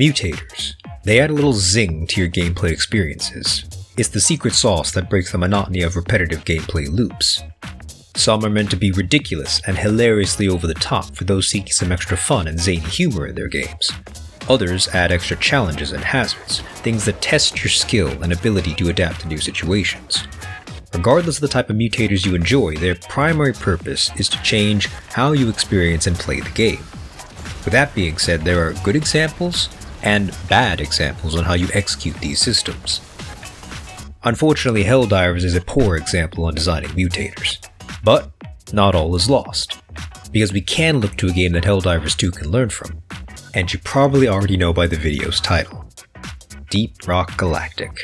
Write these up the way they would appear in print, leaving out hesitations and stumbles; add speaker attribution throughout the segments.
Speaker 1: Mutators. They add a little zing to your gameplay experiences. It's the secret sauce that breaks the monotony of repetitive gameplay loops. Some are meant to be ridiculous and hilariously over the top for those seeking some extra fun and zany humor in their games. Others add extra challenges and hazards, things that test your skill and ability to adapt to new situations. Regardless of the type of mutators you enjoy, their primary purpose is to change how you experience and play the game. With that being said, there are good examples and bad examples on how you execute these systems. Unfortunately, Helldivers is a poor example on designing mutators. But not all is lost, because we can look to a game that Helldivers 2 can learn from, and you probably already know by the video's title, Deep Rock Galactic.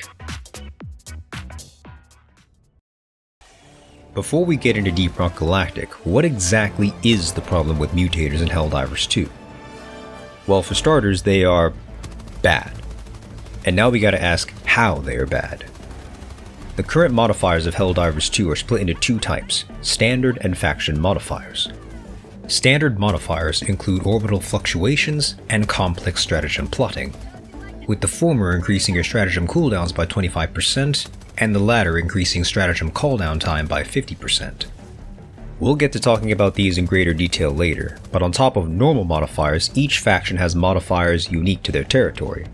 Speaker 1: Before we get into Deep Rock Galactic, what exactly is the problem with mutators in Helldivers 2? Well, for starters, they are bad. And now we gotta ask how they are bad. The current modifiers of Helldivers 2 are split into two types, standard and faction modifiers. Standard modifiers include orbital fluctuations and complex stratagem plotting, with the former increasing your stratagem cooldowns by 25% and the latter increasing stratagem cooldown time by 50%. We'll get to talking about these in greater detail later, but on top of normal modifiers, each faction has modifiers unique to their territory.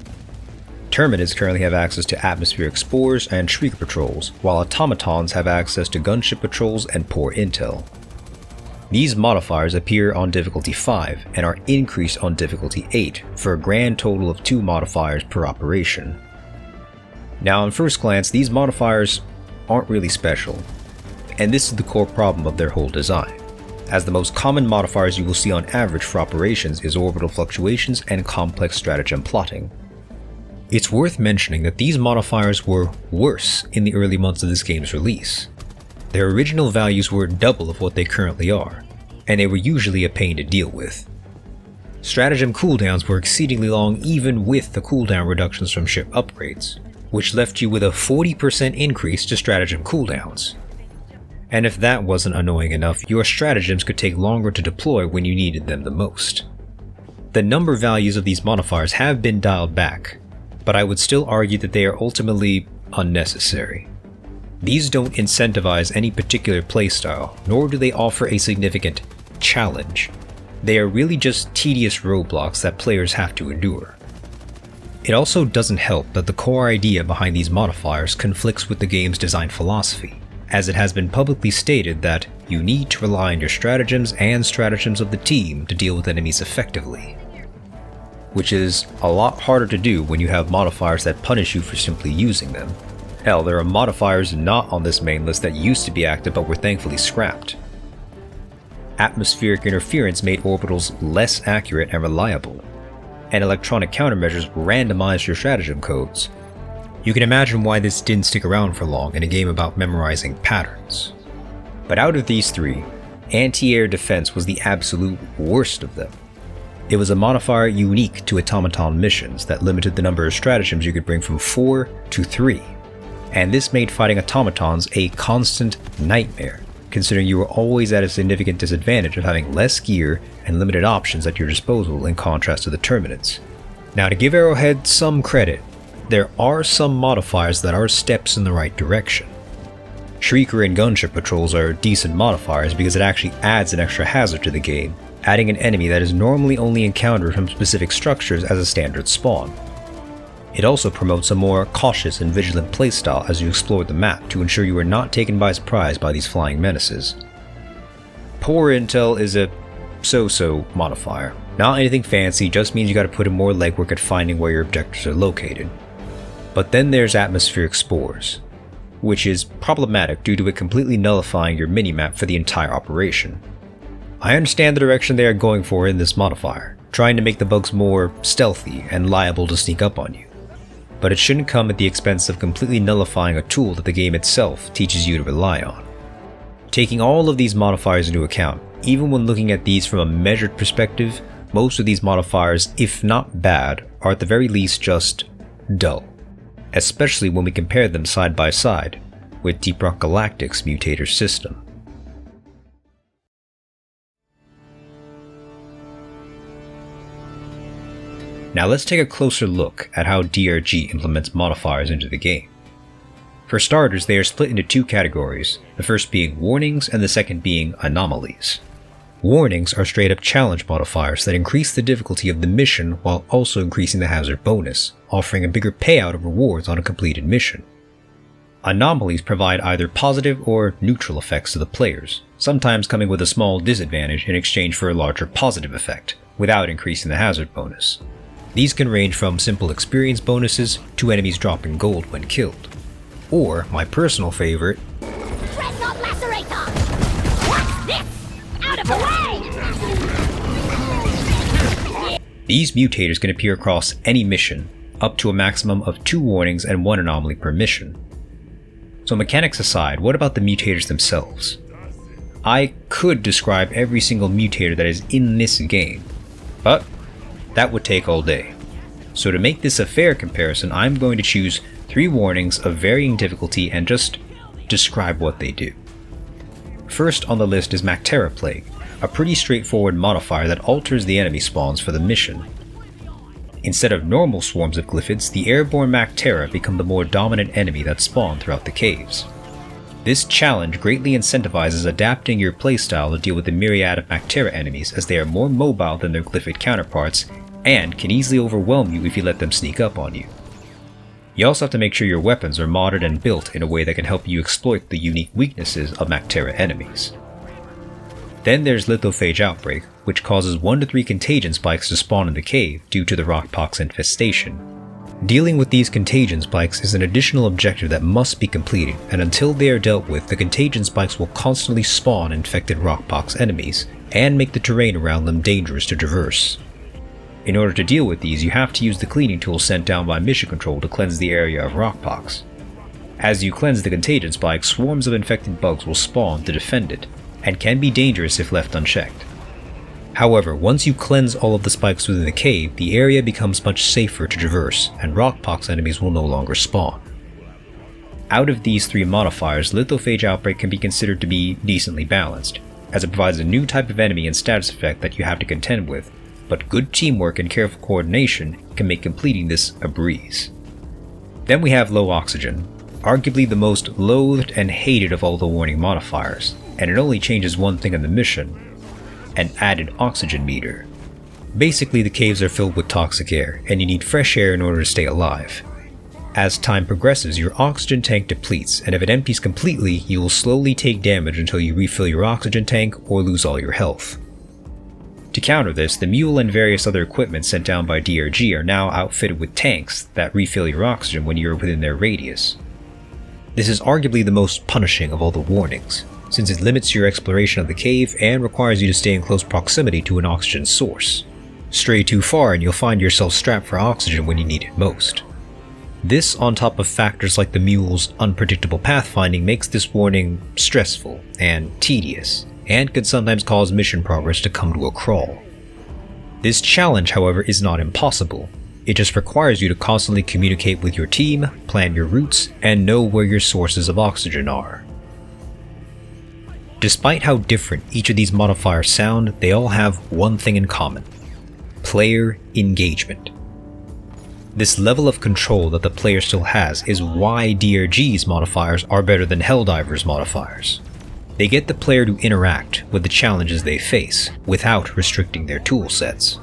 Speaker 1: Terminids currently have access to atmospheric spores and shrieker patrols, while automatons have access to gunship patrols and poor intel. These modifiers appear on difficulty 5 and are increased on difficulty 8 for a grand total of 2 modifiers per operation. Now on first glance, these modifiers aren't really special, and this is the core problem of their whole design, as the most common modifiers you will see on average for operations is orbital fluctuations and complex stratagem plotting. It's worth mentioning that these modifiers were worse in the early months of this game's release. Their original values were double of what they currently are, and they were usually a pain to deal with. Stratagem cooldowns were exceedingly long even with the cooldown reductions from ship upgrades, which left you with a 40% increase to stratagem cooldowns. And if that wasn't annoying enough, your stratagems could take longer to deploy when you needed them the most. The number values of these modifiers have been dialed back, but I would still argue that they are ultimately unnecessary. These don't incentivize any particular playstyle, nor do they offer a significant challenge. They are really just tedious roadblocks that players have to endure. It also doesn't help that the core idea behind these modifiers conflicts with the game's design philosophy, as it has been publicly stated that you need to rely on your stratagems and stratagems of the team to deal with enemies effectively, which is a lot harder to do when you have modifiers that punish you for simply using them. Hell, there are modifiers not on this main list that used to be active but were thankfully scrapped. Atmospheric interference made orbitals less accurate and reliable, and electronic countermeasures randomized your stratagem codes. You can imagine why this didn't stick around for long in a game about memorizing patterns. But out of these three, anti-air defense was the absolute worst of them. It was a modifier unique to automaton missions that limited the number of stratagems you could bring from 4 to 3, and this made fighting automatons a constant nightmare, considering you were always at a significant disadvantage of having less gear and limited options at your disposal in contrast to the Terminids. Now, to give Arrowhead some credit, there are some modifiers that are steps in the right direction. Shrieker and gunship patrols are decent modifiers because it actually adds an extra hazard to the game, adding an enemy that is normally only encountered from specific structures as a standard spawn. It also promotes a more cautious and vigilant playstyle as you explore the map to ensure you are not taken by surprise by these flying menaces. Poor intel is a so-so modifier. Not anything fancy, just means you gotta put in more legwork at finding where your objectives are located. But then there's atmospheric spores, which is problematic due to it completely nullifying your minimap for the entire operation. I understand the direction they are going for in this modifier, trying to make the bugs more stealthy and liable to sneak up on you. But it shouldn't come at the expense of completely nullifying a tool that the game itself teaches you to rely on. Taking all of these modifiers into account, even when looking at these from a measured perspective, most of these modifiers, if not bad, are at the very least just dull, especially when we compare them side by side with Deep Rock Galactic's mutator system. Now let's take a closer look at how DRG implements modifiers into the game. For starters, they are split into two categories, the first being warnings and the second being anomalies. Warnings are straight up challenge modifiers that increase the difficulty of the mission while also increasing the hazard bonus, offering a bigger payout of rewards on a completed mission. Anomalies provide either positive or neutral effects to the players, sometimes coming with a small disadvantage in exchange for a larger positive effect, without increasing the hazard bonus. These can range from simple experience bonuses to enemies dropping gold when killed. Or, my personal favorite,
Speaker 2: Dreadnought Lacerator! What's this? Out of the way!
Speaker 1: These mutators can appear across any mission, up to a maximum of 2 warnings and 1 anomaly per mission. So mechanics aside, what about the mutators themselves? I could describe every single mutator that is in this game, but that would take all day. So to make this a fair comparison, I'm going to choose 3 warnings of varying difficulty and just describe what they do. First on the list is Mactera Plague, a pretty straightforward modifier that alters the enemy spawns for the mission. Instead of normal swarms of glyphids, the airborne Mactera become the more dominant enemy that spawn throughout the caves. This challenge greatly incentivizes adapting your playstyle to deal with the myriad of Mactera enemies, as they are more mobile than their glyphid counterparts and can easily overwhelm you if you let them sneak up on you. You also have to make sure your weapons are modded and built in a way that can help you exploit the unique weaknesses of Mactera enemies. Then there's Lithophage Outbreak, which causes 1 to 3 contagion spikes to spawn in the cave due to the rockpox infestation. Dealing with these contagion spikes is an additional objective that must be completed, and until they are dealt with, the contagion spikes will constantly spawn infected rockpox enemies, and make the terrain around them dangerous to traverse. In order to deal with these, you have to use the cleaning tool sent down by Mission Control to cleanse the area of rockpox. As you cleanse the contagion spike, swarms of infected bugs will spawn to defend it, and can be dangerous if left unchecked. However, once you cleanse all of the spikes within the cave, the area becomes much safer to traverse, and rockpox enemies will no longer spawn. Out of these 3 modifiers, Lithophage Outbreak can be considered to be decently balanced, as it provides a new type of enemy and status effect that you have to contend with, but good teamwork and careful coordination can make completing this a breeze. Then we have Low Oxygen, arguably the most loathed and hated of all the warning modifiers, and it only changes one thing in the mission: an added oxygen meter. Basically, the caves are filled with toxic air, and you need fresh air in order to stay alive. As time progresses, your oxygen tank depletes, and if it empties completely, you will slowly take damage until you refill your oxygen tank or lose all your health. To counter this, the mule and various other equipment sent down by DRG are now outfitted with tanks that refill your oxygen when you are within their radius. This is arguably the most punishing of all the warnings, since it limits your exploration of the cave and requires you to stay in close proximity to an oxygen source. Stray too far and you'll find yourself strapped for oxygen when you need it most. This, on top of factors like the mule's unpredictable pathfinding, makes this warning stressful and tedious, and could sometimes cause mission progress to come to a crawl. This challenge, however, is not impossible. It just requires you to constantly communicate with your team, plan your routes, and know where your sources of oxygen are. Despite how different each of these modifiers sound, they all have one thing in common: player engagement. This level of control that the player still has is why DRG's modifiers are better than Helldivers modifiers. They get the player to interact with the challenges they face without restricting their toolsets.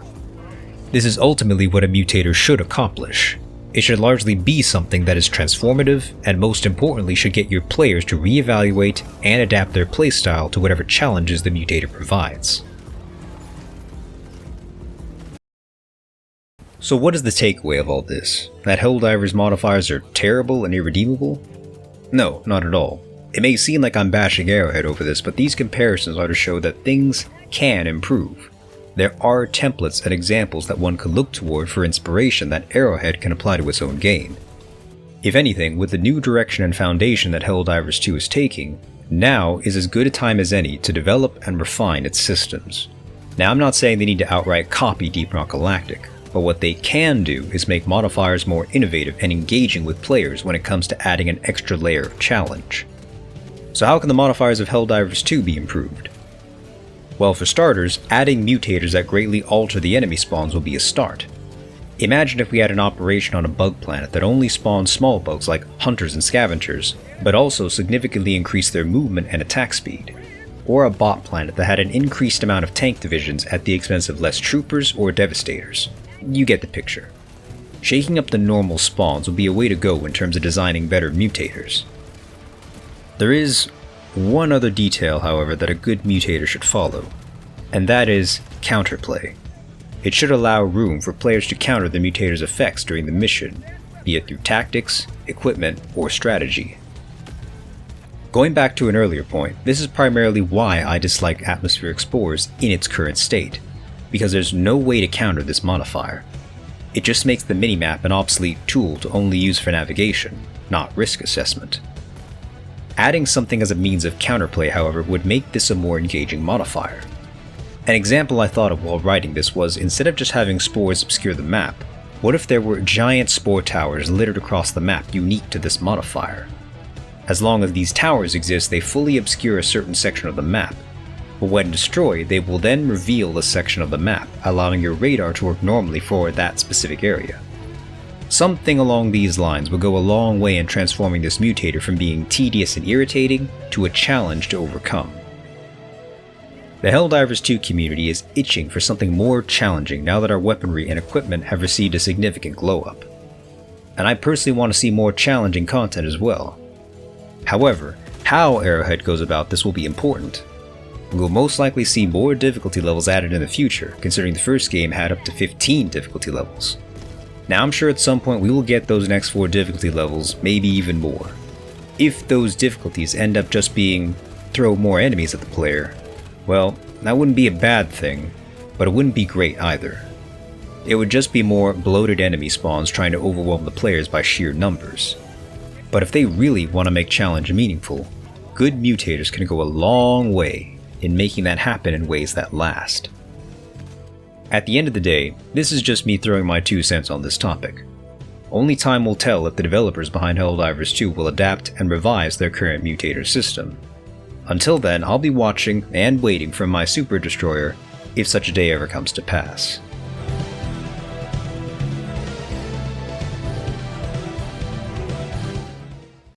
Speaker 1: This is ultimately what a mutator should accomplish. It should largely be something that is transformative, and most importantly should get your players to reevaluate and adapt their playstyle to whatever challenges the mutator provides. So what is the takeaway of all this? That Helldivers modifiers are terrible and irredeemable? No, not at all. It may seem like I'm bashing Arrowhead over this, but these comparisons are to show that things can improve. There are templates and examples that one could look toward for inspiration that Arrowhead can apply to its own game. If anything, with the new direction and foundation that Helldivers 2 is taking, now is as good a time as any to develop and refine its systems. Now, I'm not saying they need to outright copy Deep Rock Galactic, but what they can do is make modifiers more innovative and engaging with players when it comes to adding an extra layer of challenge. So how can the modifiers of Helldivers 2 be improved? Well, for starters, adding mutators that greatly alter the enemy spawns will be a start. Imagine if we had an operation on a bug planet that only spawned small bugs like hunters and scavengers, but also significantly increased their movement and attack speed. Or a bot planet that had an increased amount of tank divisions at the expense of less troopers or devastators. You get the picture. Shaking up the normal spawns would be a way to go in terms of designing better mutators. There is one other detail, however, that a good mutator should follow, and that is counterplay. It should allow room for players to counter the mutator's effects during the mission, be it through tactics, equipment, or strategy. Going back to an earlier point, this is primarily why I dislike atmospheric spores in its current state, because there's no way to counter this modifier. It just makes the minimap an obsolete tool to only use for navigation, not risk assessment. Adding something as a means of counterplay, however, would make this a more engaging modifier. An example I thought of while writing this was, instead of just having spores obscure the map, what if there were giant spore towers littered across the map unique to this modifier? As long as these towers exist, they fully obscure a certain section of the map, but when destroyed, they will then reveal a section of the map, allowing your radar to work normally for that specific area. Something along these lines would go a long way in transforming this mutator from being tedious and irritating to a challenge to overcome. The Helldivers 2 community is itching for something more challenging now that our weaponry and equipment have received a significant glow up. And I personally want to see more challenging content as well. However, how Arrowhead goes about this will be important. We will most likely see more difficulty levels added in the future, considering the first game had up to 15 difficulty levels. Now I'm sure at some point we will get those next 4 difficulty levels, maybe even more. If those difficulties end up just being throw more enemies at the player, well, that wouldn't be a bad thing, but it wouldn't be great either. It would just be more bloated enemy spawns trying to overwhelm the players by sheer numbers. But if they really want to make challenge meaningful, good mutators can go a long way in making that happen in ways that last. At the end of the day, this is just me throwing my 2 cents on this topic. Only time will tell if the developers behind Helldivers 2 will adapt and revise their current mutator system. Until then, I'll be watching and waiting from my Super Destroyer if such a day ever comes to pass.